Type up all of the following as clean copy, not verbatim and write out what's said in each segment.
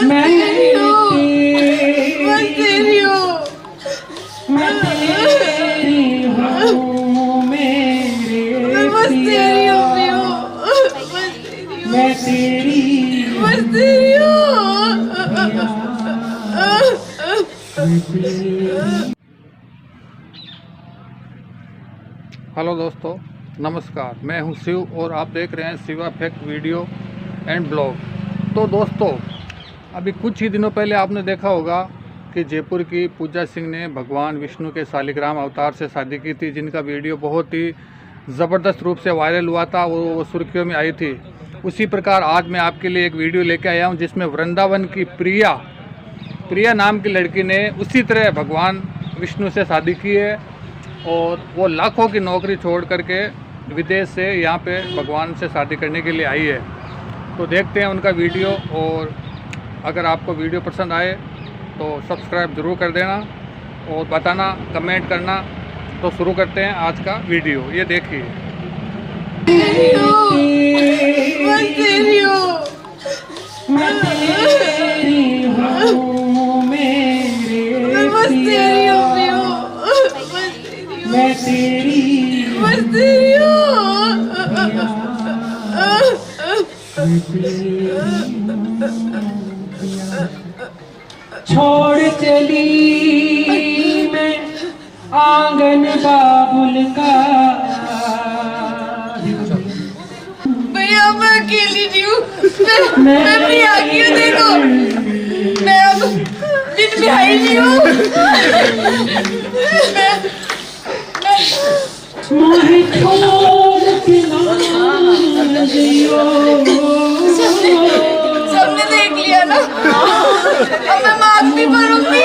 मैं तेरी हूँ, बस तेरी हूँ, मैं तेरी हूँ मेरे बस तेरी पिया, हूँ, बस तेरी हूँ, मैं तेरी बस तेरी हूँ। हेलो दोस्तों, नमस्कार। मैं हूं शिव और आप देख रहे हैं Shiva fact video and blog. तो दोस्तों, अभी कुछ ही दिनों पहले आपने देखा होगा कि जयपुर की पूजा सिंह ने भगवान विष्णु के शालिग्राम अवतार से शादी की थी, जिनका वीडियो बहुत ही ज़बरदस्त रूप से वायरल हुआ था, वो सुर्खियों में आई थी। उसी प्रकार आज मैं आपके लिए एक वीडियो लेके आया हूँ जिसमें वृंदावन की प्रिया नाम की लड़की ने उसी तरह भगवान विष्णु से शादी की है और वो लाखों की नौकरी छोड़ करके विदेश से यहाँ पे भगवान से शादी करने के लिए आई है। तो देखते हैं उनका वीडियो, और अगर आपको वीडियो पसंद आए तो सब्सक्राइब ज़रूर कर देना और बताना, कमेंट करना। तो शुरू करते हैं आज का वीडियो, ये देखिए। तेरी हूँ, बस तेरी हूँ, मैं तेरी हूँ मेरे बस तेरी पिया, हूँ, बस तेरी हूँ, मैं तेरी बस तेरी हूँ। छोड़ चली मैं आंगन बाबुल का, भैया मैं अकेली नहीं हूँ, मैं भी आ गई हूँ। देखो मैं अब दिन में आई नहीं हूँ। मोहे छोड़ के ना जियो। सबने देख लिया ना, अब मैं मांग भी भरूंगी।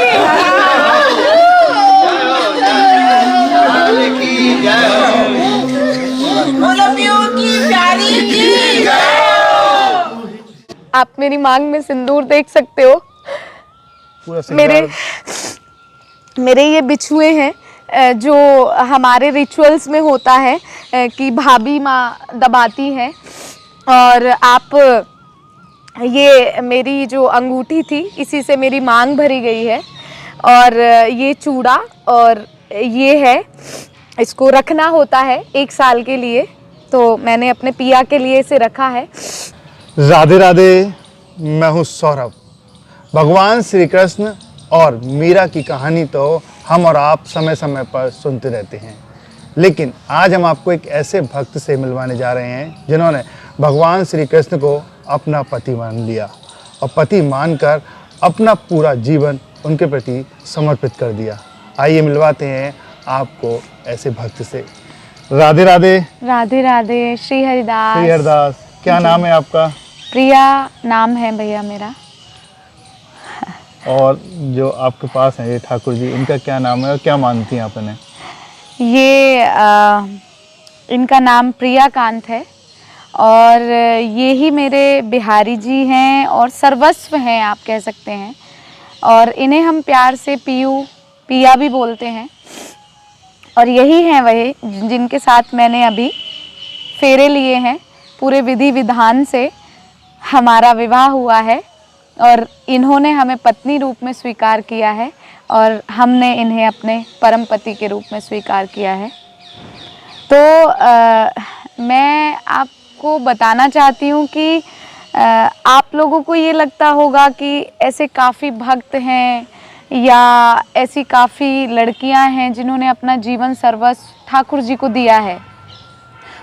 की प्यारी की। आप मेरी मांग में सिंदूर देख सकते हो। मेरे ये बिछुए हैं जो हमारे रिचुअल्स में होता है कि भाभी माँ दबाती है। और आप ये मेरी जो अंगूठी थी, इसी से मेरी मांग भरी गई है। और ये चूड़ा और ये है, इसको रखना होता है 1 साल के लिए, तो मैंने अपने पिया के लिए इसे रखा है। राधे राधे, मैं हूँ सौरभ। भगवान श्री कृष्ण और मीरा की कहानी तो हम और आप समय समय पर सुनते रहते हैं, लेकिन आज हम आपको एक ऐसे भक्त से मिलवाने जा रहे हैं जिन्होंने भगवान श्री कृष्ण को अपना पति मान लिया और पति मानकर अपना पूरा जीवन उनके प्रति समर्पित कर दिया। आइए मिलवाते हैं आपको ऐसे भक्त से। राधे राधे। राधे राधे। श्री हरिदास। श्री हरिदास। क्या नाम है आपका? प्रिया नाम है भैया मेरा। और जो आपके पास है ये ठाकुर जी, इनका क्या नाम है और क्या मानती हैं आप इन्हें? ये इनका नाम प्रियाकांत है और ये ही मेरे बिहारी जी हैं और सर्वस्व हैं, आप कह सकते हैं। और इन्हें हम प्यार से पिया भी बोलते हैं। और यही हैं वही जिनके साथ मैंने अभी फेरे लिए हैं। पूरे विधि विधान से हमारा विवाह हुआ है और इन्होंने हमें पत्नी रूप में स्वीकार किया है और हमने इन्हें अपने परम पति के रूप में स्वीकार किया है। तो मैं आपको बताना चाहती हूँ कि आप लोगों को ये लगता होगा कि ऐसे काफ़ी भक्त हैं या ऐसी काफ़ी लड़कियां हैं जिन्होंने अपना जीवन सर्वस्व ठाकुर जी को दिया है।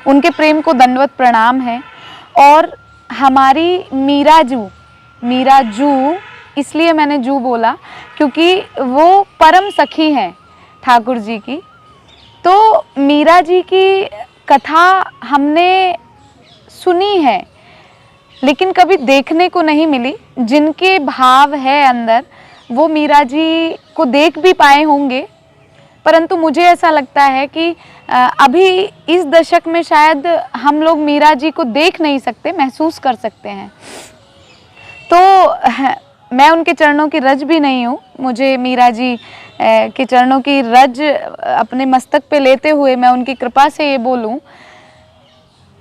उनके प्रेम को दंडवत प्रणाम है। और हमारी मीरा जू, इसलिए मैंने जू बोला क्योंकि वो परम सखी हैं ठाकुर जी की। तो मीरा जी की कथा हमने सुनी है लेकिन कभी देखने को नहीं मिली। जिनके भाव है अंदर वो मीरा जी को देख भी पाए होंगे, परंतु मुझे ऐसा लगता है कि अभी इस दशक में शायद हम लोग मीरा जी को देख नहीं सकते, महसूस कर सकते हैं। तो मैं उनके चरणों की रज भी नहीं हूँ। मुझे मीरा जी के चरणों की रज अपने मस्तक पे लेते हुए मैं उनकी कृपा से ये बोलूँ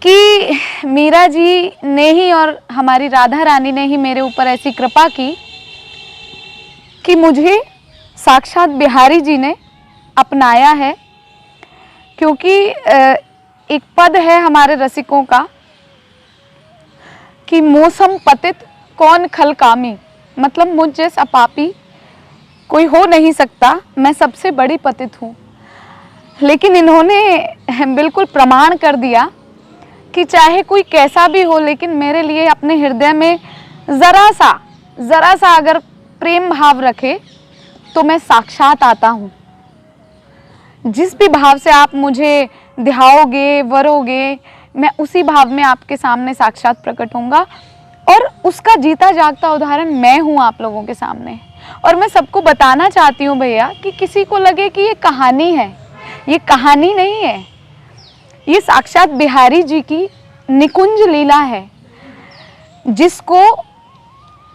कि मीरा जी ने ही और हमारी राधा रानी ने ही मेरे ऊपर ऐसी कृपा की कि मुझे साक्षात बिहारी जी ने अपनाया है, क्योंकि एक पद है हमारे रसिकों का कि मौसम पतित कौन खल कामी, मतलब मुझ जैसा पापी कोई हो नहीं सकता, मैं सबसे बड़ी पतित हूँ। लेकिन इन्होंने बिल्कुल प्रमाण कर दिया कि चाहे कोई कैसा भी हो, लेकिन मेरे लिए अपने हृदय में ज़रा सा अगर प्रेम भाव रखे तो मैं साक्षात आता हूँ। जिस भी भाव से आप मुझे ध्याओगे, वरोगे, मैं उसी भाव में आपके सामने साक्षात प्रकट होऊंगा। और उसका जीता जागता उदाहरण मैं हूँ आप लोगों के सामने। और मैं सबको बताना चाहती हूँ भैया कि किसी को लगे कि ये कहानी है, ये कहानी नहीं है, ये साक्षात बिहारी जी की निकुंज लीला है, जिसको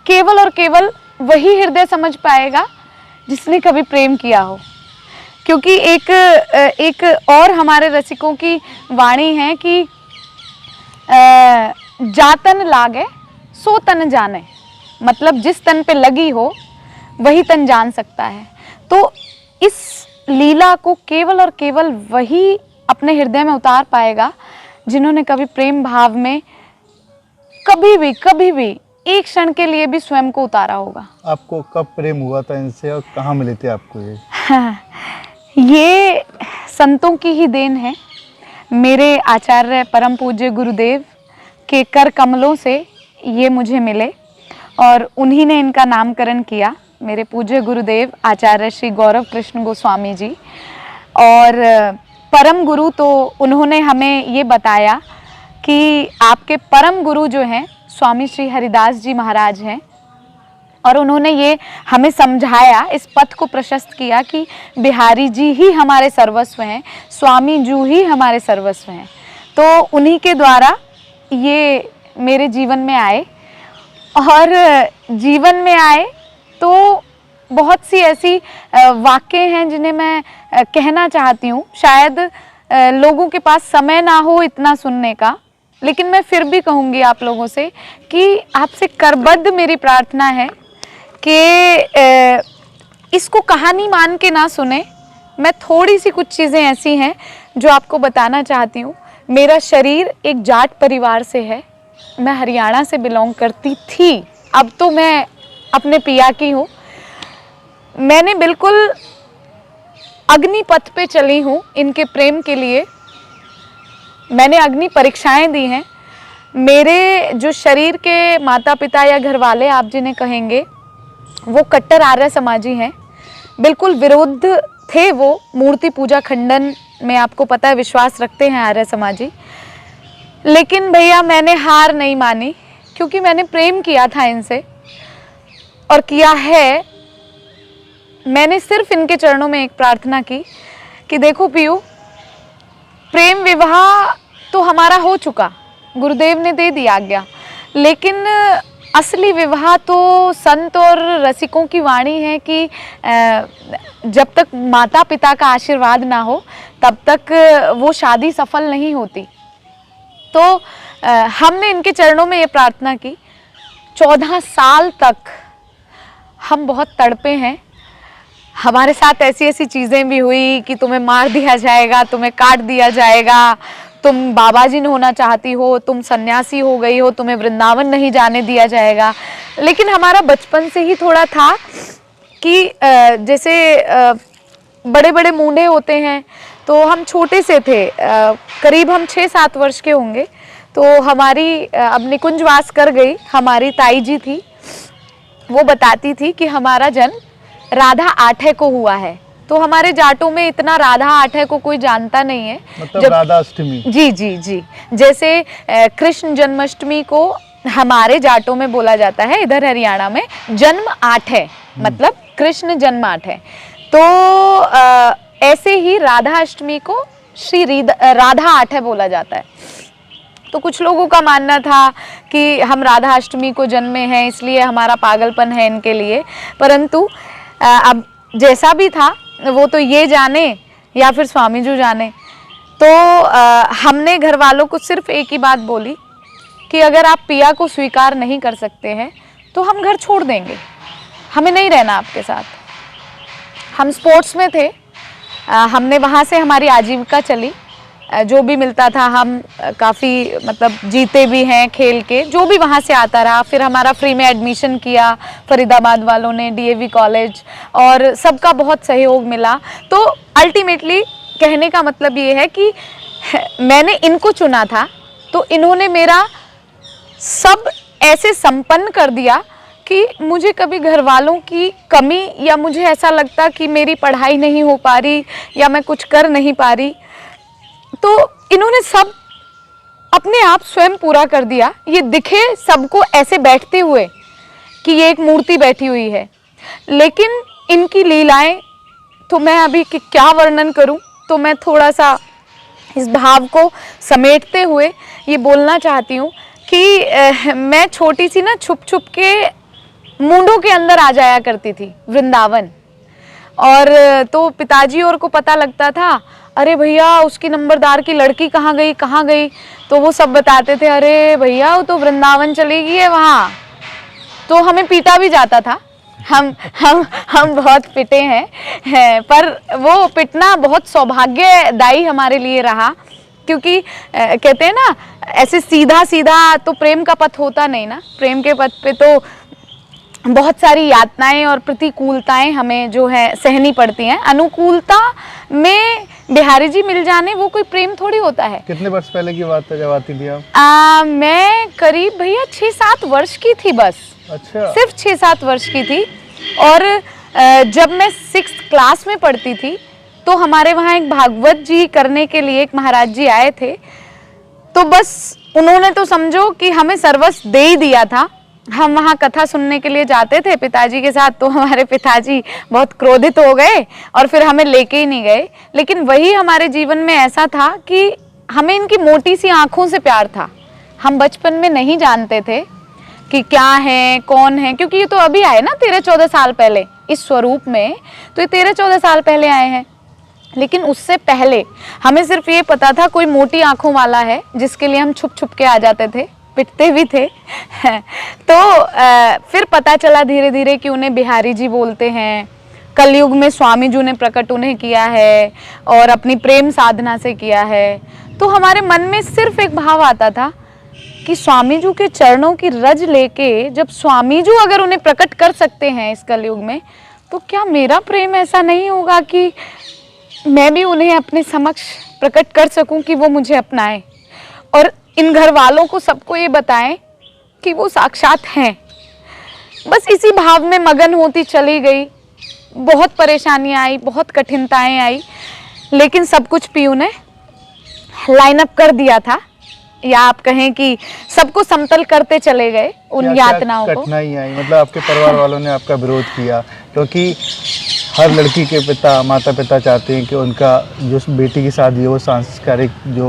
केवल और केवल वही हृदय समझ पाएगा जिसने कभी प्रेम किया हो। क्योंकि एक और हमारे रसिकों की वाणी है कि जातन लागे सो तन जाने, मतलब जिस तन पे लगी हो वही तन जान सकता है। तो इस लीला को केवल और केवल वही अपने हृदय में उतार पाएगा जिन्होंने कभी प्रेम भाव में कभी भी एक क्षण के लिए भी स्वयं को उतारा होगा। आपको कब प्रेम हुआ था इनसे और कहाँ मिले थे आपको ये? ये संतों की ही देन है। मेरे आचार्य परम पूज्य गुरुदेव के कर कमलों से ये मुझे मिले और उन्हीं ने इनका नामकरण किया, मेरे पूज्य गुरुदेव आचार्य श्री गौरव कृष्ण गोस्वामी जी। और परम गुरु तो उन्होंने हमें ये बताया कि आपके परम गुरु जो हैं स्वामी श्री हरिदास जी महाराज हैं, और उन्होंने ये हमें समझाया, इस पथ को प्रशस्त किया कि बिहारी जी ही हमारे सर्वस्व हैं, स्वामी जी ही हमारे सर्वस्व हैं। तो उन्हीं के द्वारा ये मेरे जीवन में आए, और जीवन में आए तो बहुत सी ऐसी वाक्य हैं जिन्हें मैं कहना चाहती हूँ। शायद लोगों के पास समय ना हो इतना सुनने का, लेकिन मैं फिर भी कहूँगी आप लोगों से कि आपसे करबद्ध मेरी प्रार्थना है कि इसको कहानी मान के ना सुने। मैं थोड़ी सी कुछ चीज़ें ऐसी हैं जो आपको बताना चाहती हूँ। मेरा शरीर एक जाट परिवार से है, मैं हरियाणा से बिलोंग करती थी, अब तो मैं अपने पिया की हूँ। मैंने बिल्कुल अग्निपथ पे चली हूँ इनके प्रेम के लिए। मैंने अग्नि परीक्षाएं दी हैं। मेरे जो शरीर के माता पिता या घर वाले आप जिन्हें कहेंगे, वो कट्टर आर्य समाजी हैं, बिल्कुल विरुद्ध थे वो मूर्ति पूजा खंडन में, आपको पता है विश्वास रखते हैं आर्य समाजी। लेकिन भैया मैंने हार नहीं मानी, क्योंकि मैंने प्रेम किया था इनसे और किया है। मैंने सिर्फ इनके चरणों में एक प्रार्थना की कि देखो पियू, प्रेम विवाह तो हमारा हो चुका, गुरुदेव ने दे दिया आज्ञा, लेकिन असली विवाह तो संत और रसिकों की वाणी है कि जब तक माता पिता का आशीर्वाद ना हो तब तक वो शादी सफल नहीं होती। तो हमने इनके चरणों में ये प्रार्थना की। 14 साल तक हम बहुत तड़पे हैं। हमारे साथ ऐसी ऐसी चीज़ें भी हुई कि तुम्हें मार दिया जाएगा, तुम्हें काट दिया जाएगा, तुम बाबा जी होना चाहती हो, तुम सन्यासी हो गई हो, तुम्हें वृंदावन नहीं जाने दिया जाएगा। लेकिन हमारा बचपन से ही थोड़ा था कि जैसे बड़े बड़े मुंडे होते हैं, तो हम छोटे से थे, करीब हम 6-7 वर्ष के होंगे। तो हमारी अब निकुंजवास कर गई हमारी ताई जी थी, वो बताती थी कि हमारा जन्म राधा आठे को हुआ है। तो हमारे जाटों में इतना राधा आठे को कोई जानता नहीं है, मतलब राधा अष्टमी। जी जी जी, जैसे कृष्ण जन्माष्टमी को हमारे जाटों में बोला जाता है, इधर हरियाणा में जन्म आठ है, मतलब कृष्ण जन्म आठ है। तो ऐसे ही राधा अष्टमी को श्री राधा आठे बोला जाता है। तो कुछ लोगों का मानना था कि हम राधा अष्टमी को जन्मे हैं इसलिए हमारा पागलपन है इनके लिए, परंतु अब जैसा भी था वो तो ये जाने या फिर स्वामी जी जाने। तो हमने घर वालों को सिर्फ एक ही बात बोली कि अगर आप पिया को स्वीकार नहीं कर सकते हैं तो हम घर छोड़ देंगे। हमें नहीं रहना आपके साथ। हम स्पोर्ट्स में थे, हमने वहाँ से हमारी आजीविका चली, जो भी मिलता था हम काफ़ी मतलब जीते भी हैं खेल के, जो भी वहाँ से आता रहा। फिर हमारा फ्री में एडमिशन किया फरीदाबाद वालों ने डीएवी कॉलेज, और सबका बहुत सहयोग मिला। तो अल्टीमेटली कहने का मतलब ये है कि मैंने इनको चुना था, तो इन्होंने मेरा सब ऐसे संपन्न कर दिया कि मुझे कभी घर वालों की कमी या मुझे ऐसा लगता कि मेरी पढ़ाई नहीं हो पा रही या मैं कुछ कर नहीं पा रही, तो इन्होंने सब अपने आप स्वयं पूरा कर दिया। ये दिखे सबको ऐसे बैठते हुए कि ये एक मूर्ति बैठी हुई है, लेकिन इनकी लीलाएं तो मैं अभी क्या वर्णन करूं। तो मैं थोड़ा सा इस भाव को समेटते हुए ये बोलना चाहती हूँ कि मैं छोटी सी ना छुप छुप के मुंडों के अंदर आ जाया करती थी वृंदावन, और तो पिताजी और को पता लगता था, अरे भैया उसकी नंबरदार की लड़की कहाँ गई, तो वो सब बताते थे, अरे भैया वो तो वृंदावन चली गई है वहाँ। तो हमें पीटा भी जाता था, हम बहुत पिटे हैं, पर वो पिटना बहुत सौभाग्यदायी हमारे लिए रहा, क्योंकि कहते हैं ना ऐसे सीधा सीधा तो प्रेम का पथ होता नहीं ना। प्रेम के पथ पे तो बहुत सारी यातनाएं और प्रतिकूलताएं हमें जो है सहनी पड़ती हैं। अनुकूलता में बिहारी जी मिल जाने वो कोई प्रेम थोड़ी होता है। कितने वर्ष पहले की बात है जब आती थी आप? मैं करीब भैया 6-7 वर्ष की थी बस। अच्छा, सिर्फ सिर्फ 6-7 वर्ष की थी। और जब मैं 6th क्लास में पढ़ती थी तो हमारे वहाँ एक भागवत जी करने के लिए एक महाराज जी आए थे, तो बस उन्होंने तो समझो कि हमें सर्वस्व दे ही दिया था। हम वहाँ कथा सुनने के लिए जाते थे पिताजी के साथ, तो हमारे पिताजी बहुत क्रोधित हो गए और फिर हमें लेके ही नहीं गए। लेकिन वही हमारे जीवन में ऐसा था कि हमें इनकी मोटी सी आंखों से प्यार था। हम बचपन में नहीं जानते थे कि क्या है कौन है, क्योंकि ये तो अभी आए ना 13-14 साल पहले इस स्वरूप में, तो ये 13-14 साल पहले आए हैं। लेकिन उससे पहले हमें सिर्फ ये पता था कोई मोटी आंखों वाला है जिसके लिए हम छुप छुप के आ जाते थे, पिटते भी थे। तो फिर पता चला धीरे धीरे कि उन्हें बिहारी जी बोलते हैं। कलयुग में स्वामी जी ने प्रकट उन्हें किया है और अपनी प्रेम साधना से किया है। तो हमारे मन में सिर्फ एक भाव आता था कि स्वामी जी के चरणों की रज लेके जब स्वामी जी अगर उन्हें प्रकट कर सकते हैं इस कलयुग में, तो क्या मेरा प्रेम ऐसा नहीं होगा कि मैं भी उन्हें अपने समक्ष प्रकट कर सकूं कि वो मुझे अपनाएं और इन घर वालों को सबको ये बताएं कि वो साक्षात हैं। बस इसी भाव में मगन होती चली गई। बहुत परेशानियां आई, बहुत कठिनताएं आई, लेकिन सब कुछ पीयू ने लाइन अप कर दिया था, या आप कहें कि सबको समतल करते चले गए उन यातनाओं को। कठिनाई आई मतलब आपके परिवार वालों ने आपका विरोध किया, क्योंकि हर लड़की के माता पिता चाहते हैं कि उनका जो बेटी की शादी है वो सांस्कारिक जो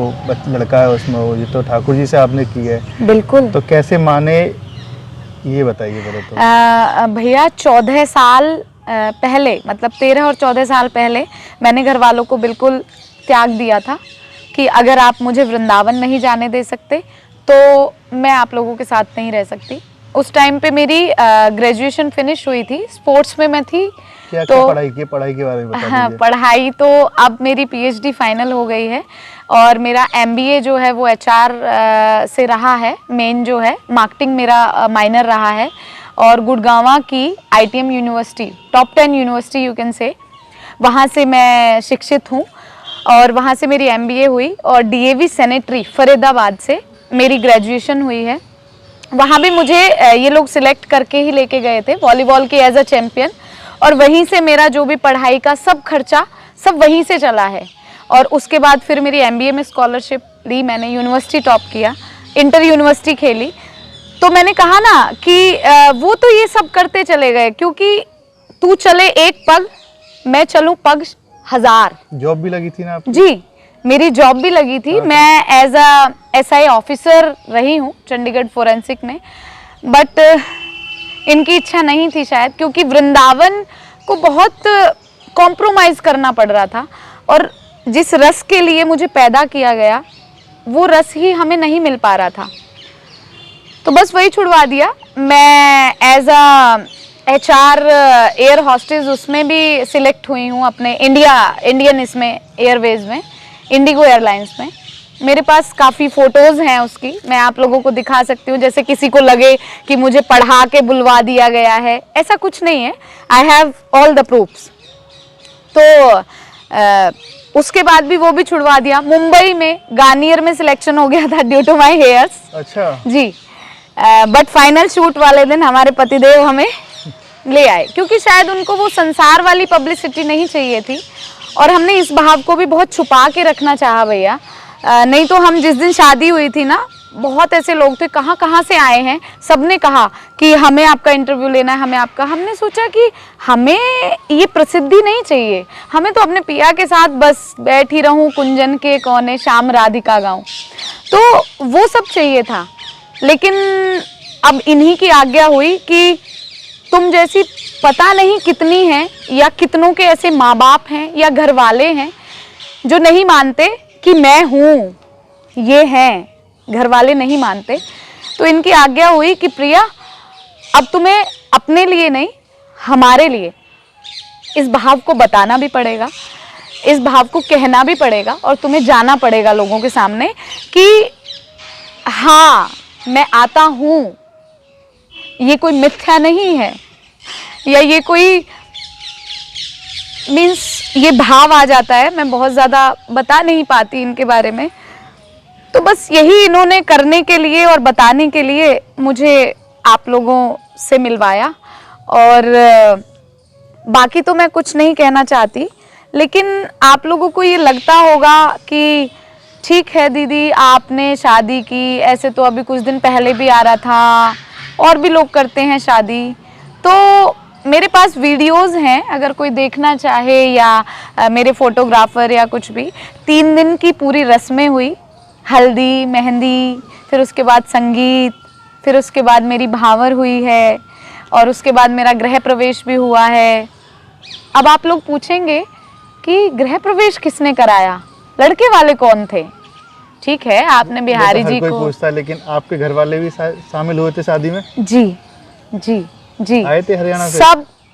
लड़का है उसमें हो। ये तो ठाकुर जी से आपने की है। बिल्कुल। तो कैसे माने ये बताइए पहले तो। भैया 14 साल पहले, मतलब 13 और 14 साल पहले मैंने घर वालों को बिल्कुल त्याग दिया था कि अगर आप मुझे वृंदावन नहीं जाने दे सकते तो मैं आप लोगों के साथ नहीं रह सकती। उस टाइम पे मेरी ग्रेजुएशन फिनिश हुई थी, स्पोर्ट्स में मैं थी। क्या तो पढ़ाई के बारे में बता हाँ, दीजिए। पढ़ाई तो अब मेरी पीएचडी फाइनल हो गई है और मेरा एमबीए जो है वो एचआर से रहा है। मेन जो है मार्केटिंग मेरा माइनर रहा है, और गुड़गांव की ITM university, top 10 university you can say, वहाँ से मैं शिक्षित हूँ और वहाँ से मेरी एमबीए हुई और डीएवी सेनेटरी फरीदाबाद से मेरी ग्रेजुएशन हुई है। वहाँ भी मुझे ये लोग सिलेक्ट करके ही लेके गए थे वॉलीबॉल के एज अ चैम्पियन, और वहीं से मेरा जो भी पढ़ाई का सब खर्चा सब वहीं से चला है। और उसके बाद फिर मेरी एमबीए में स्कॉलरशिप ली, मैंने यूनिवर्सिटी टॉप किया, इंटर यूनिवर्सिटी खेली। तो मैंने कहा ना कि वो तो ये सब करते चले गए, क्योंकि तू चले एक पग मैं चलूँ पग 1000। जॉब भी लगी थी ना आपकी? जी, मेरी जॉब भी लगी थी। मैं एज अ एसआई ऑफिसर रही हूँ चंडीगढ़ फोरेंसिक में, बट इनकी इच्छा नहीं थी शायद, क्योंकि वृंदावन को बहुत कॉम्प्रोमाइज़ करना पड़ रहा था और जिस रस के लिए मुझे पैदा किया गया वो रस ही हमें नहीं मिल पा रहा था। तो बस वही छुड़वा दिया। मैं as a HR air hostess उसमें भी सिलेक्ट हुई हूँ अपने इंडियन इसमें एयरवेज में, इंडिगो एयरलाइंस में। मेरे पास काफ़ी फ़ोटोज़ हैं उसकी, मैं आप लोगों को दिखा सकती हूँ। जैसे किसी को लगे कि मुझे पढ़ा के बुलवा दिया गया है, ऐसा कुछ नहीं है। I have all the proofs. तो उसके बाद भी वो भी छुड़वा दिया। मुंबई में गार्नियर में सिलेक्शन हो गया था ड्यू टू माई हेयर्स। अच्छा जी, बट फाइनल शूट वाले दिन हमारे पतिदेव हमें ले आए, क्योंकि शायद उनको वो संसार वाली पब्लिसिटी नहीं चाहिए थी, और हमने इस भाव को भी बहुत छुपा के रखना चाहा भैया। नहीं तो हम जिस दिन शादी हुई थी ना, बहुत ऐसे लोग थे, कहाँ कहाँ से आए हैं, सबने कहा कि हमें आपका इंटरव्यू लेना है, हमें आपका। हमने सोचा कि हमें ये प्रसिद्धि नहीं चाहिए, हमें तो अपने पिया के साथ बस बैठी रहूं कुंजन के कोने श्याम राधिका गाऊं, तो वो सब चाहिए था। लेकिन अब इन्हीं की आज्ञा हुई कि तुम जैसी पता नहीं कितनी हैं, या कितनों के ऐसे माँ बाप हैं या घर वाले हैं जो नहीं मानते कि मैं हूँ, ये हैं, घर वाले नहीं मानते। तो इनकी आज्ञा हुई कि प्रिया, अब तुम्हें अपने लिए नहीं, हमारे लिए इस भाव को बताना भी पड़ेगा, इस भाव को कहना भी पड़ेगा, और तुम्हें जाना पड़ेगा लोगों के सामने कि हाँ मैं आता हूँ, ये कोई मिथ्या नहीं है, या ये कोई मीन्स ये भाव आ जाता है। मैं बहुत ज़्यादा बता नहीं पाती इनके बारे में, तो बस यही इन्होंने करने के लिए और बताने के लिए मुझे आप लोगों से मिलवाया। और बाकी तो मैं कुछ नहीं कहना चाहती, लेकिन आप लोगों को ये लगता होगा कि ठीक है दीदी आपने शादी की, ऐसे तो अभी कुछ दिन पहले भी आ रहा था, और भी लोग करते हैं शादी। तो मेरे पास वीडियोस हैं, अगर कोई देखना चाहे, या मेरे फोटोग्राफर या कुछ भी। 3 दिन की पूरी रस्में हुई, हल्दी, मेहंदी, फिर उसके बाद संगीत, फिर उसके बाद मेरी भावर हुई है, और उसके बाद मेरा गृह प्रवेश भी हुआ है। अब आप लोग पूछेंगे कि गृह प्रवेश किसने कराया, लड़के वाले कौन थे? ठीक है, आपने बिहारी जी को पूछता, लेकिन आपके घर वाले भी शामिल हुए थे शादी में? जी जी जी, आए थे हरियाणा से?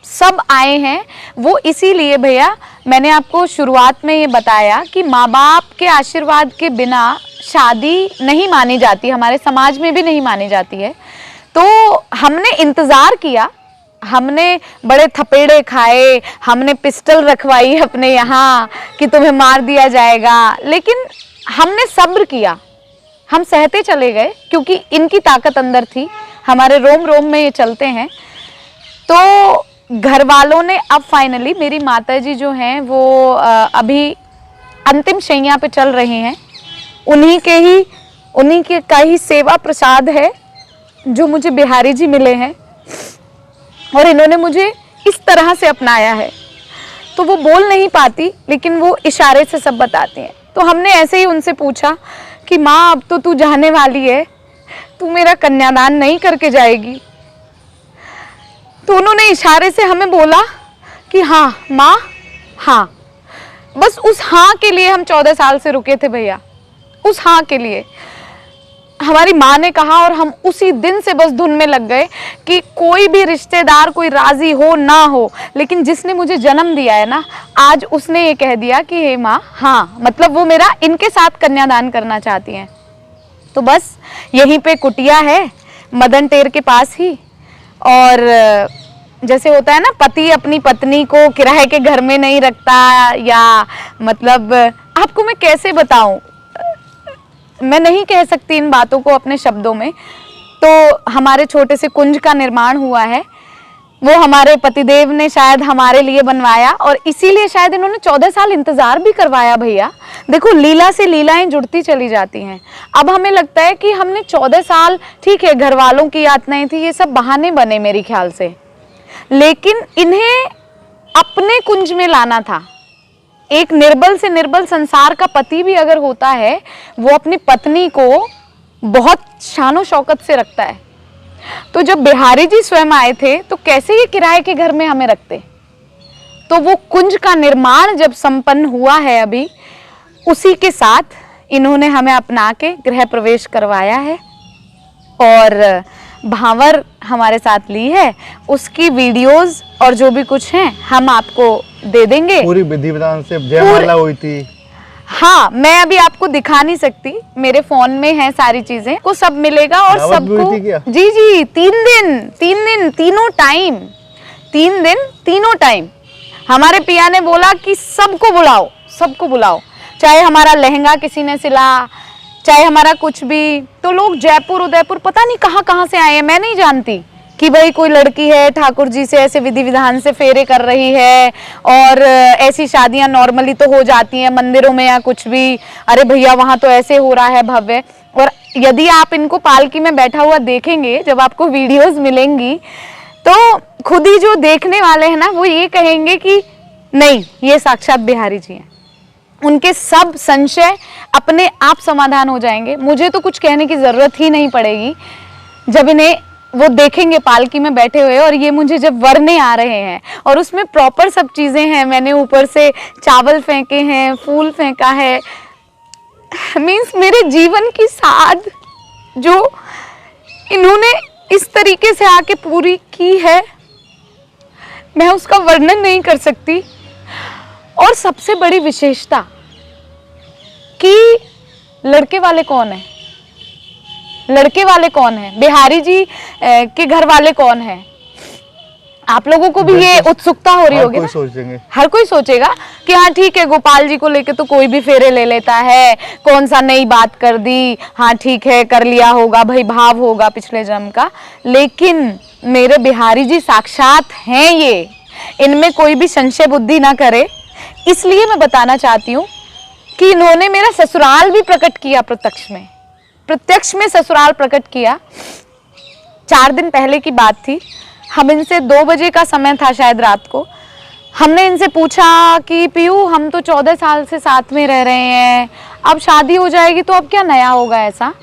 सब आए हैं। वो इसीलिए भैया मैंने आपको शुरुआत में ये बताया कि माँ बाप के आशीर्वाद के बिना शादी नहीं मानी जाती, हमारे समाज में भी नहीं मानी जाती है। तो हमने इंतज़ार किया, हमने बड़े थपेड़े खाए, हमने पिस्टल रखवाई अपने यहाँ कि तुम्हें मार दिया जाएगा, लेकिन हमने सब्र किया, हम सहते चले गए, क्योंकि इनकी ताकत अंदर थी, हमारे रोम रोम में ये चलते हैं। तो घर वालों ने अब फाइनली, मेरी माताजी जो हैं वो अभी अंतिम शैया पे चल रही हैं, उन्हीं के का ही सेवा प्रसाद है जो मुझे बिहारी जी मिले हैं, और इन्होंने मुझे इस तरह से अपनाया है। तो वो बोल नहीं पाती, लेकिन वो इशारे से सब बताती हैं। तो हमने ऐसे ही उनसे पूछा कि माँ अब तो तू जाने वाली है, तू मेरा कन्यादान नहीं करके जाएगी? तो उन्होंने इशारे से हमें बोला कि हाँ माँ, हाँ। बस उस हाँ के लिए हम 14 साल से रुके थे भैया, उस हाँ के लिए हमारी माँ ने कहा, और हम उसी दिन से बस धुन में लग गए कि कोई भी रिश्तेदार, कोई राजी हो ना हो, लेकिन जिसने मुझे जन्म दिया है ना, आज उसने ये कह दिया कि हे माँ हाँ, मतलब वो मेरा इनके साथ कन्यादान करना चाहती हैं। तो बस यहीं पे कुटिया है, मदन टेर के पास ही। और जैसे होता है ना, पति अपनी पत्नी को किराए के घर में नहीं रखता, या मतलब आपको मैं कैसे बताऊं, मैं नहीं कह सकती इन बातों को अपने शब्दों में। तो हमारे छोटे से कुंज का निर्माण हुआ है, वो हमारे पतिदेव ने शायद हमारे लिए बनवाया, और इसीलिए शायद इन्होंने 14 साल इंतज़ार भी करवाया भैया। देखो, लीला से लीलाएं जुड़ती चली जाती हैं। अब हमें लगता है कि हमने 14 साल, ठीक है घर वालों की यातनाएं थी, ये सब बहाने बने मेरे ख्याल से, लेकिन इन्हें अपने कुंज में लाना था। एक निर्बल से निर्बल संसार का पति भी अगर होता है, वो अपनी पत्नी को बहुत शानो शौकत से रखता है। तो जब बिहारी जी स्वयं आए थे, तो कैसे ये किराए के घर में हमें रखते? तो वो कुंज का निर्माण जब संपन्न हुआ है अभी, उसी के साथ इन्होंने हमें अपना के गृह प्रवेश करवाया है। और भांवर हमारे साथ ली है, उसकी वीडियोस और जो भी कुछ हैं हम आपको दे देंगे। पूरी विधि विधान से जयमाला हुई थी। हाँ, मैं अभी आपको दिखा नहीं सकती, मेरे फोन में है सारी चीजें, को सब मिलेगा और दावत भी हुई सबको। थी क्या? जी जी, 3 दिन तीनों टाइम, 3 दिन तीनों टाइम। हमारे पिया ने बोला कि सबको बुलाओ, सबको बुलाओ, चाहे हमारा लहंगा किसी ने सिला, चाहे हमारा कुछ भी। तो लोग जयपुर उदयपुर पता नहीं कहाँ कहाँ से आए हैं, मैं नहीं जानती कि भाई कोई लड़की है ठाकुर जी से ऐसे विधि विधान से फेरे कर रही है। और ऐसी शादियां नॉर्मली तो हो जाती हैं मंदिरों में या कुछ भी, अरे भैया वहां तो ऐसे हो रहा है भव्य। और यदि आप इनको पालकी में बैठा हुआ देखेंगे, जब आपको वीडियोस मिलेंगी, तो खुद ही जो देखने वाले हैं ना वो ये कहेंगे कि नहीं, ये साक्षात बिहारी जी हैं। उनके सब संशय अपने आप समाधान हो जाएंगे, मुझे तो कुछ कहने की जरूरत ही नहीं पड़ेगी जब इन्हें वो देखेंगे पालकी में बैठे हुए। और ये मुझे जब वरने आ रहे हैं और उसमें प्रॉपर सब चीजें हैं, मैंने ऊपर से चावल फेंके हैं, फूल फेंका है, मीन्स मेरे जीवन की साध जो इन्होंने इस तरीके से आके पूरी की है, मैं उसका वर्णन नहीं कर सकती। और सबसे बड़ी विशेषता कि लड़के वाले कौन है, लड़के वाले कौन है, बिहारी जी के घर वाले कौन है। आप लोगों को भी ये उत्सुकता हो रही होगी ना? सोचेंगे, हर कोई सोचेगा कि हाँ ठीक है, गोपाल जी को लेके तो कोई भी फेरे ले लेता है, कौन सा नई बात कर दी, हाँ ठीक है कर लिया होगा, भाई भाव होगा पिछले जन्म का। लेकिन मेरे बिहारी जी साक्षात हैं ये, इनमें कोई भी संशय बुद्धि ना करे। इसलिए मैं बताना चाहती हूँ कि इन्होंने मेरा ससुराल भी प्रकट किया, प्रत्यक्ष में ससुराल प्रकट किया। 4 दिन पहले की बात थी, हम इनसे 2 बजे का समय था शायद रात को, हमने इनसे पूछा कि पीयू हम तो 14 साल से साथ में रह रहे हैं, अब शादी हो जाएगी तो अब क्या नया होगा ऐसा।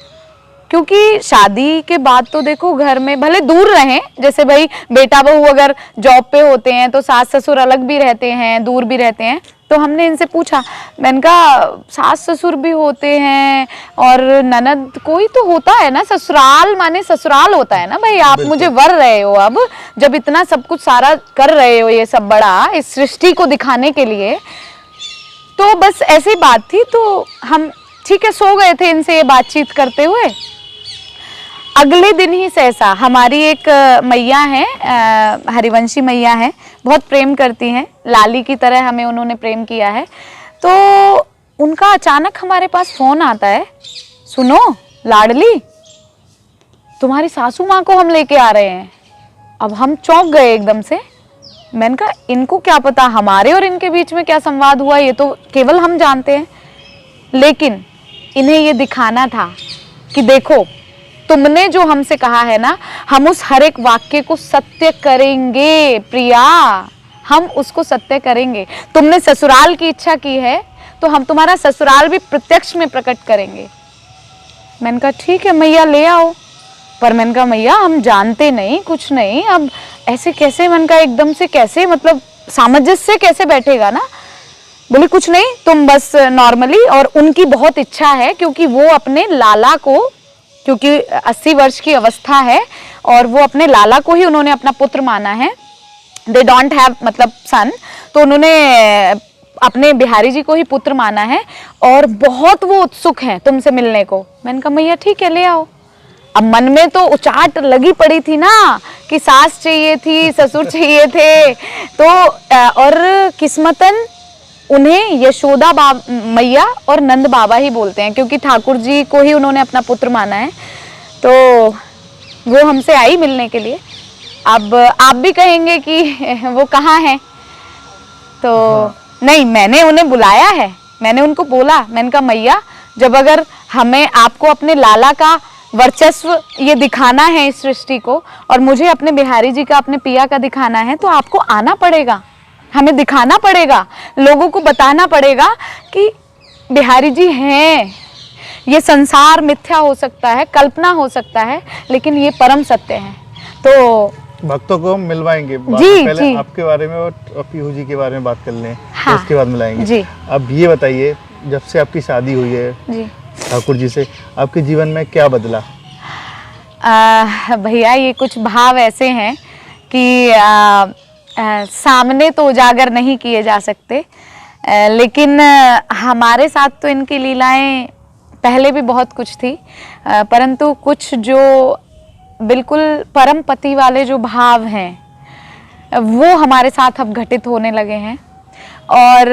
क्योंकि शादी के बाद तो देखो घर में भले दूर रहें, जैसे भाई बेटा बहू अगर जॉब पे होते हैं तो सास ससुर अलग भी रहते हैं, दूर भी रहते हैं। तो हमने इनसे पूछा, मैंने कहा सास ससुर भी होते हैं और ननद कोई तो होता है ना, ससुराल माने ससुराल होता है ना भाई। आप मुझे वर रहे हो, अब जब इतना सब कुछ सारा कर रहे हो ये सब बड़ा इस सृष्टि को दिखाने के लिए, तो बस ऐसी बात थी। तो हम ठीक है सो गए थे इनसे ये बातचीत करते हुए। अगले दिन ही सहसा हमारी एक मैया है, हरिवंशी मैया है, बहुत प्रेम करती हैं, लाली की तरह हमें उन्होंने प्रेम किया है। तो उनका अचानक हमारे पास फोन आता है, सुनो लाडली तुम्हारी सासू माँ को हम लेके आ रहे हैं। अब हम चौंक गए एकदम से। मैंने कहा इनको क्या पता हमारे और इनके बीच में क्या संवाद हुआ, ये तो केवल हम जानते हैं। लेकिन इन्हें ये दिखाना था कि देखो तुमने जो हमसे कहा है ना, हम उस हर एक वाक्य को सत्य करेंगे प्रिया, हम उसको सत्य करेंगे। तुमने ससुराल की इच्छा की है तो हम तुम्हारा ससुराल भी प्रत्यक्ष में प्रकट करेंगे। मैंने कहा ठीक है मैया ले आओ। पर मैंने कहा मैया हम जानते नहीं कुछ नहीं, अब ऐसे कैसे, मैंने कहा एकदम से कैसे, मतलब सामंजस्य कैसे बैठेगा ना। बोले कुछ नहीं, तुम बस नॉर्मली, और उनकी बहुत इच्छा है क्योंकि वो अपने लाला को, क्योंकि 80 वर्ष की अवस्था है और वो अपने लाला को ही उन्होंने अपना पुत्र माना है, दे डोंट हैव मतलब सन, तो उन्होंने अपने बिहारी जी को ही पुत्र माना है और बहुत वो उत्सुक हैं तुमसे मिलने को। मैंने कहा मैया ठीक है ले आओ। अब मन में तो उचाट लगी पड़ी थी ना कि सास चाहिए थी, ससुर चाहिए थे, तो और किस्मतन उन्हें यशोदा मैया और नंद बाबा ही बोलते हैं क्योंकि ठाकुर जी को ही उन्होंने अपना पुत्र माना है। तो वो हमसे आई मिलने के लिए। अब आप भी कहेंगे कि वो कहाँ हैं, तो नहीं, मैंने उन्हें बुलाया है, मैंने उनको बोला, मैंने कहा मैया जब अगर हमें आपको अपने लाला का वर्चस्व ये दिखाना है इस सृष्टि को और मुझे अपने बिहारी जी का, अपने पिया का दिखाना है, तो आपको आना पड़ेगा, हमें दिखाना पड़ेगा, लोगों को बताना पड़ेगा कि बिहारी जी हैं। ये संसार मिथ्या हो सकता है, कल्पना हो सकता है, लेकिन ये परम सत्य है। तो भक्तों को हम मिलवाएंगे जी, पहले जी। आपके बारे में और पीहू जी के बारे में बात कर लें, हाँ, तो उसके बाद मिलाएंगे जी। अब ये बताइए, जब से आपकी शादी हुई है जी, ठाकुर जी से, आपके जीवन में क्या बदला? भैया ये कुछ भाव ऐसे हैं कि सामने तो उजागर नहीं किए जा सकते, लेकिन हमारे साथ तो इनकी लीलाएं पहले भी बहुत कुछ थी, परंतु कुछ जो बिल्कुल परम पति वाले जो भाव हैं वो हमारे साथ अब घटित होने लगे हैं। और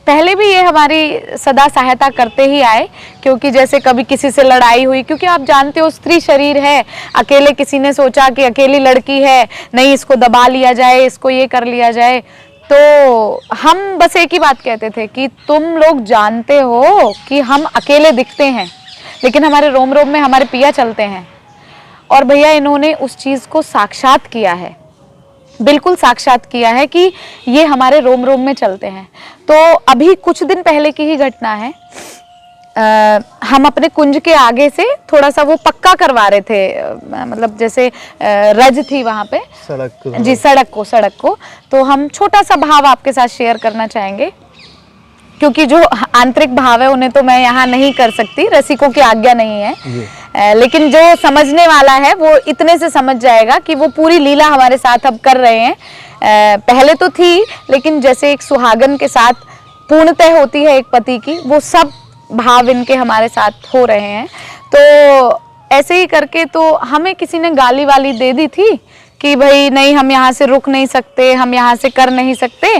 पहले भी ये हमारी सदा सहायता करते ही आए, क्योंकि जैसे कभी किसी से लड़ाई हुई, क्योंकि आप जानते हो स्त्री शरीर है, अकेले किसी ने सोचा कि अकेली लड़की है, नहीं इसको दबा लिया जाए, इसको ये कर लिया जाए, तो हम बस एक ही बात कहते थे कि तुम लोग जानते हो कि हम अकेले दिखते हैं, लेकिन हमारे रोम रोम में हमारे पिया चलते हैं। और भैया इन्होंने उस चीज़ को साक्षात किया है, बिल्कुल साक्षात किया है कि ये हमारे रोम रोम में चलते हैं। तो अभी कुछ दिन पहले की ही घटना है, हम अपने कुंज के आगे से थोड़ा सा वो पक्का करवा रहे थे, मतलब जैसे रज थी वहाँ पे, सड़क को तो हम छोटा सा भाव आपके साथ शेयर करना चाहेंगे, क्योंकि जो आंतरिक भाव है उन्हें तो मैं यहाँ नहीं कर सकती, रसिकों की आज्ञा नहीं है, लेकिन जो समझने वाला है वो इतने से समझ जाएगा कि वो पूरी लीला हमारे साथ अब कर रहे हैं। पहले तो थी, लेकिन जैसे एक सुहागन के साथ पूर्णतः होती है एक पति की, वो सब भाव इनके हमारे साथ हो रहे हैं। तो ऐसे ही करके तो हमें किसी ने गाली वाली दे दी थी कि भाई नहीं हम यहाँ से रुक नहीं सकते, हम यहाँ से कर नहीं सकते,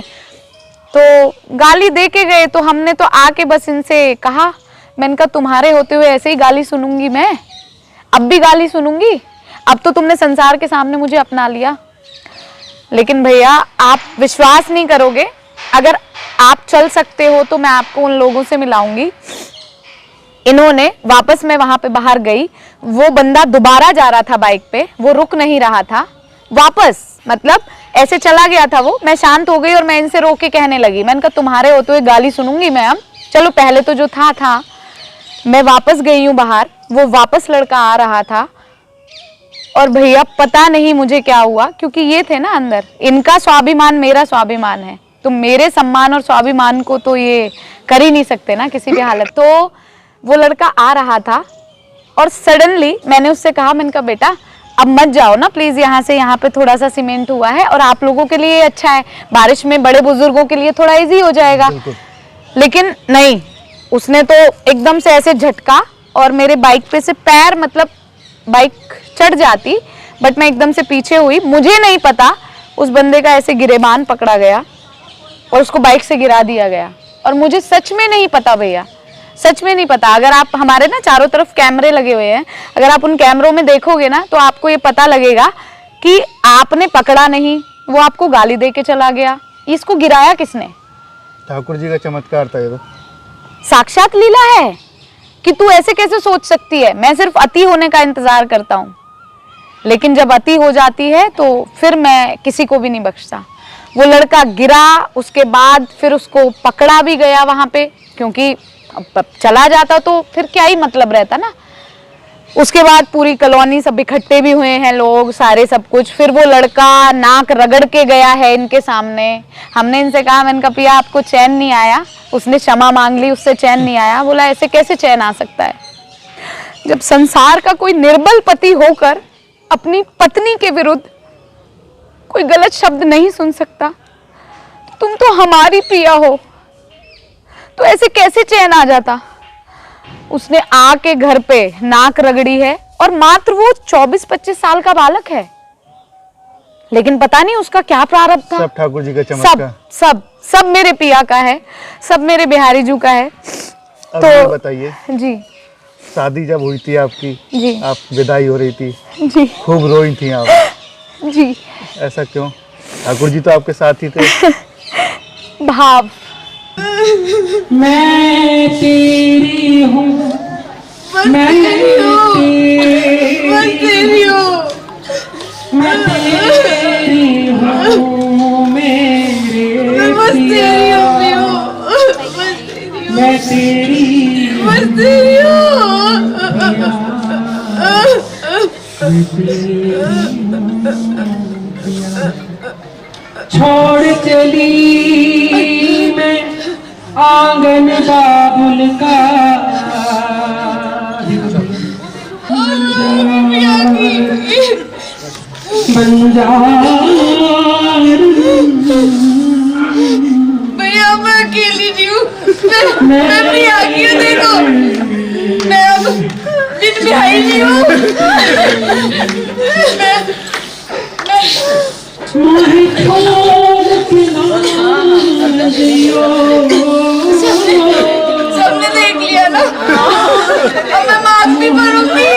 तो गाली दे के गए। तो हमने तो आके बस इनसे कहा, मैंने कहा तुम्हारे होते हुए ऐसे ही गाली सुनूंगी मैं, अब भी गाली सुनूंगी, अब तो तुमने संसार के सामने मुझे अपना लिया। लेकिन भैया आप विश्वास नहीं करोगे, अगर आप चल सकते हो तो मैं आपको उन लोगों से मिलाऊंगी। इन्होंने वापस मैं वहां पे बाहर गई, वो बंदा दोबारा जा रहा था बाइक पे, वो रुक नहीं रहा था, वापस मतलब ऐसे चला गया था वो। मैं शांत हो गई और मैं इनसे रोक के कहने लगी, मैंने कहा तुम्हारे होते हुए गाली सुनूंगी मैं अब, चलो पहले तो जो था। मैं वापस गई हूँ बाहर, वो वापस लड़का आ रहा था और भैया पता नहीं मुझे क्या हुआ, क्योंकि ये थे ना अंदर, इनका स्वाभिमान मेरा स्वाभिमान है, तो मेरे सम्मान और स्वाभिमान को तो ये कर ही नहीं सकते ना किसी भी हालत। तो वो लड़का आ रहा था और सडनली मैंने उससे कहा, मैंने कहा बेटा अब मत जाओ ना प्लीज यहाँ से, यहाँ पे थोड़ा सा सीमेंट हुआ है और आप लोगों के लिए अच्छा है, बारिश में बड़े बुजुर्गों के लिए थोड़ा इजी हो जाएगा। लेकिन नहीं, उसने तो एकदम से ऐसे झटका और मेरे बाइक पे से पैर, मतलब बाइक चढ़ जाती बट मैं एकदम से पीछे हुई, मुझे नहीं पता उस बंदे का ऐसे गिरेबान पकड़ा गया और उसको बाइक से गिरा दिया गया। और मुझे सच में नहीं पता भैया, सच में नहीं पता। अगर आप हमारे ना चारों तरफ कैमरे लगे हुए हैं, अगर आप उन कैमरों में देखोगे ना तो आपको ये पता लगेगा कि आपने पकड़ा नहीं, वो आपको गाली दे के चला गया। इसको गिराया किसने? ठाकुर जी का चमत्कार था ये तो, साक्षात लीला है कि तू ऐसे कैसे सोच सकती है। मैं सिर्फ अति होने का इंतजार करता हूँ, लेकिन जब अति हो जाती है तो फिर मैं किसी को भी नहीं बख्शता। वो लड़का गिरा, उसके बाद फिर उसको पकड़ा भी गया वहां पे, क्योंकि चला जाता तो फिर क्या ही मतलब रहता ना। उसके बाद पूरी कॉलोनी सब इकट्ठे भी हुए हैं लोग सारे, सब कुछ। फिर वो लड़का नाक रगड़ के गया है इनके सामने। हमने इनसे कहा, मैंने कहा पिया आपको चैन नहीं आया? उसने क्षमा मांग ली, उससे चैन नहीं आया। बोला ऐसे कैसे चैन आ सकता है, जब संसार का कोई निर्बल पति होकर अपनी पत्नी के विरुद्ध कोई गलत शब्द नहीं सुन सकता, तुम तो हमारी पिया हो, तो ऐसे कैसे चैन आ जाता। उसने आके घर पे नाक रगड़ी है और मात्र वो 24-25 साल का बालक है, लेकिन पता नहीं उसका क्या प्रारब्ध था। सब ठाकुर जी का चमत्कार, सब मेरे पिया का है, सब मेरे बिहारी जू का है। अब ये बताइए जी, शादी जब हुई थी आपकी जी, आप विदाई हो रही थी जी, खूब रोई थी आप जी, ऐसा क्यों? ठाकुर जी तो आपके साथ ही थे। भाव, मैं तेरी हूँ, मैं तेरी हूँ, मैं तेरी हूँ, मैं तेरी हूँ, मेरे पिया, मैं तेरी छोड़ चली मैं आंगन बाबुल का, भैया मैं अकेली नहीं हूँ, मैं भी आ गई हूँ। देखो मैं अब बिन ब्याही नहीं हूँ। सबने देख लिया ना, अब मैं माफ भी करूंगी।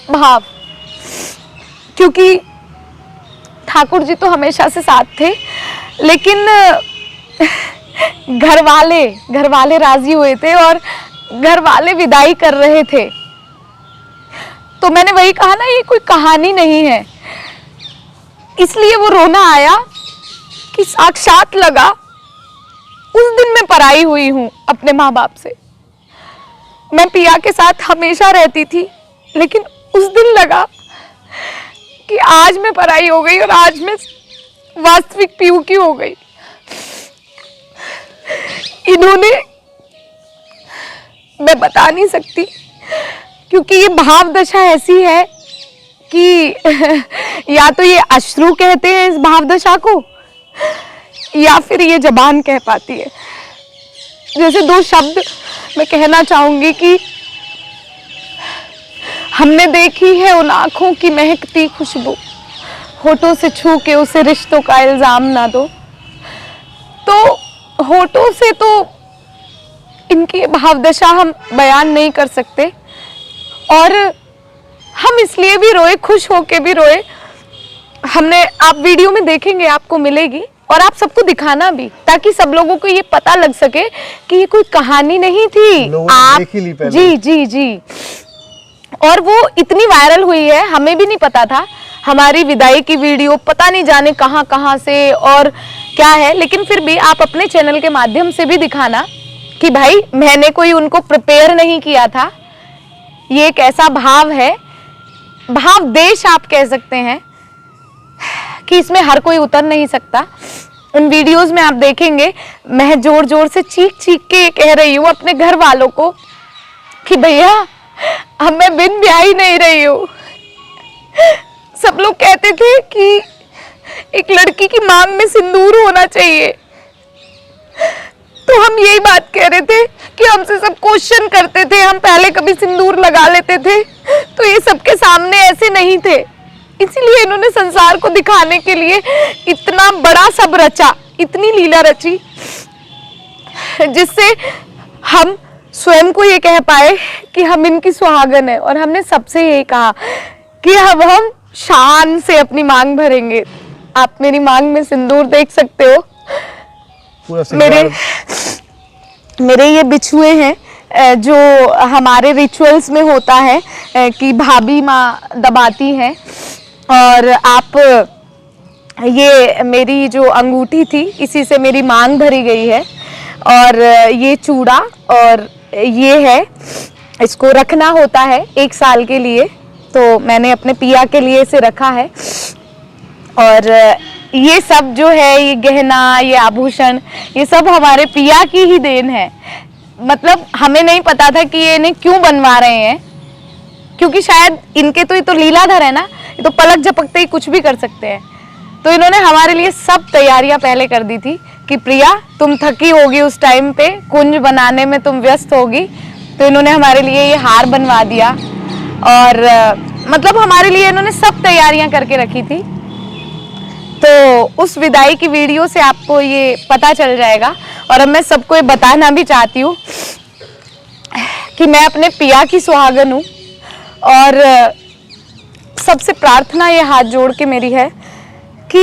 भाव, क्योंकि ठाकुर जी तो हमेशा से साथ थे, लेकिन घर वाले राजी हुए थे और घर वाले विदाई कर रहे थे। तो मैंने वही कहा ना, ये कोई कहानी नहीं है। इसलिए वो रोना आया कि साक्षात लगा उस दिन मैं पराई हुई हूं अपने माँ बाप से। मैं पिया के साथ हमेशा रहती थी, लेकिन उस दिन लगा कि आज मैं पराई हो गई और आज मैं वास्तविक पीयू की हो गई। इन्होंने, मैं बता नहीं सकती, क्योंकि ये भाव दशा ऐसी है कि या तो ये अश्रु कहते हैं इस भाव दशा को, या फिर ये जबान कह पाती है। जैसे दो शब्द मैं कहना चाहूंगी कि हमने देखी है उन आंखों की महकती खुशबू, होठों से छू के उसे रिश्तों का इल्जाम ना दो। तो होठों से तो इनकी भावदशा हम बयान नहीं कर सकते, और हम इसलिए भी रोए, खुश होके भी रोए। हमने, आप वीडियो में देखेंगे, आपको मिलेगी, और आप सबको दिखाना भी, ताकि सब लोगों को ये पता लग सके कि ये कोई कहानी नहीं थी। आप देख ही ली पहले। जी जी जी, और वो इतनी वायरल हुई है, हमें भी नहीं पता था। हमारी विदाई की वीडियो पता नहीं जाने कहां से और क्या है, लेकिन फिर भी आप अपने चैनल के माध्यम से भी दिखाना कि भाई मैंने कोई उनको प्रिपेयर नहीं किया था। ये एक ऐसा भाव है, भाव देश आप कह सकते हैं, कि इसमें हर कोई उतर नहीं सकता। उन वीडियोस में आप देखेंगे मैं जोर जोर से चीख चीख के कह रही हूँ अपने घर वालों को कि भैया अब मैं बिन ब्याही नहीं रही हूँ। सब लोग कहते थे कि एक लड़की की मांग में सिंदूर होना चाहिए, तो हम यही बात कह रहे थे कि हमसे सब क्वेश्चन करते थे, हम पहले कभी सिंदूर लगा लेते थे, तो ये सबके सामने ऐसे नहीं थे। इसीलिए इन्होंने संसार को दिखाने के लिए इतना बड़ा सब रचा, इतनी लीला रची, जिससे हम स्वयं को ये कह पाए कि हम इनकी सुहागन है। और हमने सबसे यही कहा कि अब हम शान से अपनी मांग भरेंगे। आप मेरी मांग में सिंदूर देख सकते हो। मेरे ये बिछुए हैं जो हमारे रिचुअल्स में होता है कि भाभी माँ दबाती हैं, और आप ये मेरी जो अंगूठी थी इसी से मेरी मांग भरी गई है, और ये चूड़ा और ये है, इसको रखना होता है 1 साल के लिए, तो मैंने अपने पिया के लिए इसे रखा है। और ये सब जो है, ये गहना, ये आभूषण, ये सब हमारे पिया की ही देन है। मतलब हमें नहीं पता था कि ये इन्हें क्यों बनवा रहे हैं, क्योंकि शायद इनके तो ये तो लीलाधर है ना, ये तो पलक झपकते ही कुछ भी कर सकते हैं। तो इन्होंने हमारे लिए सब तैयारियां पहले कर दी थी कि प्रिया तुम थकी होगी, उस टाइम पे कुंज बनाने में तुम व्यस्त होगी, तो इन्होंने हमारे लिए ये हार बनवा दिया। और मतलब हमारे लिए इन्होंने सब तैयारियां करके रखी थी। तो उस विदाई की वीडियो से आपको ये पता चल जाएगा। और अब मैं सबको ये बताना भी चाहती हूँ कि मैं अपने पिया की सुहागन हूँ, और सबसे प्रार्थना ये हाथ जोड़ के मेरी है कि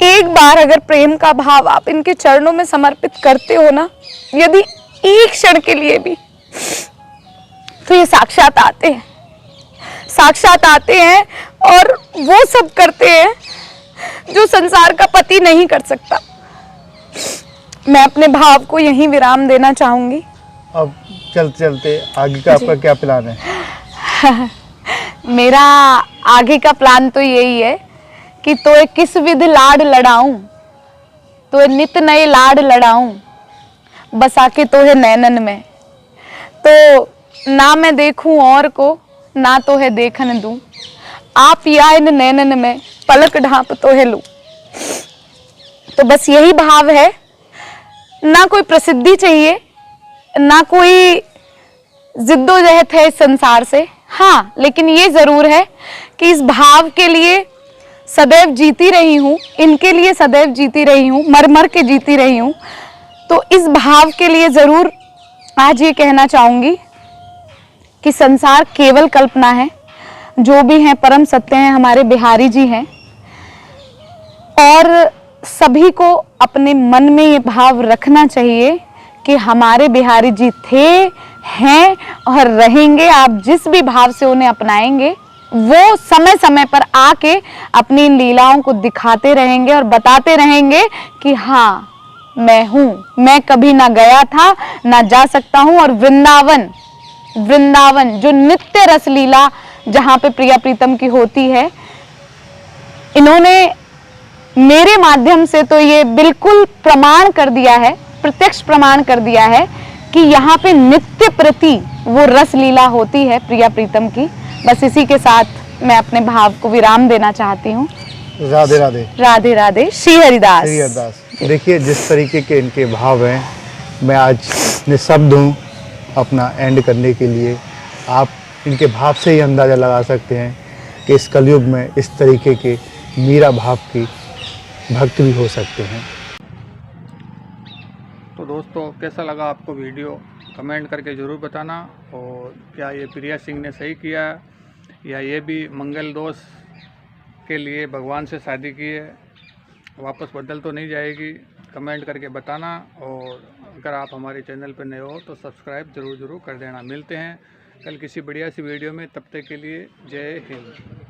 एक बार अगर प्रेम का भाव आप इनके चरणों में समर्पित करते हो ना, यदि एक क्षण के लिए भी, तो ये साक्षात आते हैं और वो सब करते हैं जो संसार का पति नहीं कर सकता। मैं अपने भाव को यहीं विराम देना चाहूंगी। अब चलते चलते आगे का आपका क्या प्लान है? मेरा आगे का प्लान तो यही है कि तो किस विध लाड लड़ाऊं, तो नित नए लाड लड़ाऊं, बसा के तो है नैनन में। तो ना मैं देखूं और को, ना तो है देखन दूं, आप या इन नैनन में पलक ढांप तो है लूं। तो बस यही भाव है, ना कोई प्रसिद्धि चाहिए, ना कोई जिद्दोजहद है इस संसार से। हाँ, लेकिन ये जरूर है कि इस भाव के लिए सदैव जीती रही हूँ, इनके लिए सदैव जीती रही हूँ, मर मर के जीती रही हूँ। तो इस भाव के लिए जरूर आज ये कहना चाहूंगी कि संसार केवल कल्पना है, जो भी हैं परम सत्य हैं हमारे बिहारी जी हैं। और सभी को अपने मन में ये भाव रखना चाहिए कि हमारे बिहारी जी थे, हैं और रहेंगे। आप जिस भी भाव से उन्हें अपनाएंगे, वो समय समय पर आके अपनी इन लीलाओं को दिखाते रहेंगे और बताते रहेंगे कि हाँ, मैं हूँ, मैं कभी ना गया था, ना जा सकता हूँ। और वृंदावन, वृंदावन जो नित्य रस लीला जहाँ पे प्रिया प्रीतम की होती है, इन्होंने मेरे माध्यम से तो ये बिल्कुल प्रमाण कर दिया है, प्रत्यक्ष प्रमाण कर दिया है कि यहाँ पे नित्य प्रति वो रस लीला होती है प्रिया प्रीतम की। बस इसी के साथ मैं अपने भाव को विराम देना चाहती हूँ। राधे राधे। राधे राधे। श्री हरिदास। श्री अरदास। देखिए जिस तरीके के इनके भाव हैं, मैं आज निःशब्द हूँ अपना एंड करने के लिए। आप इनके भाव से ही अंदाज़ा लगा सकते हैं कि इस कलयुग में इस तरीके के मीरा भाव की भक्त भी हो सकते हैं। तो दोस्तों, कैसा लगा आपको वीडियो, कमेंट करके ज़रूर बताना। और क्या ये प्रिया सिंह ने सही किया, या ये भी मंगल दोष के लिए भगवान से शादी की है, वापस बदल तो नहीं जाएगी, कमेंट करके बताना। और अगर आप हमारे चैनल पर नए हो तो सब्सक्राइब ज़रूर कर देना। मिलते हैं कल किसी बढ़िया सी वीडियो में, तब तक के लिए जय हिंद।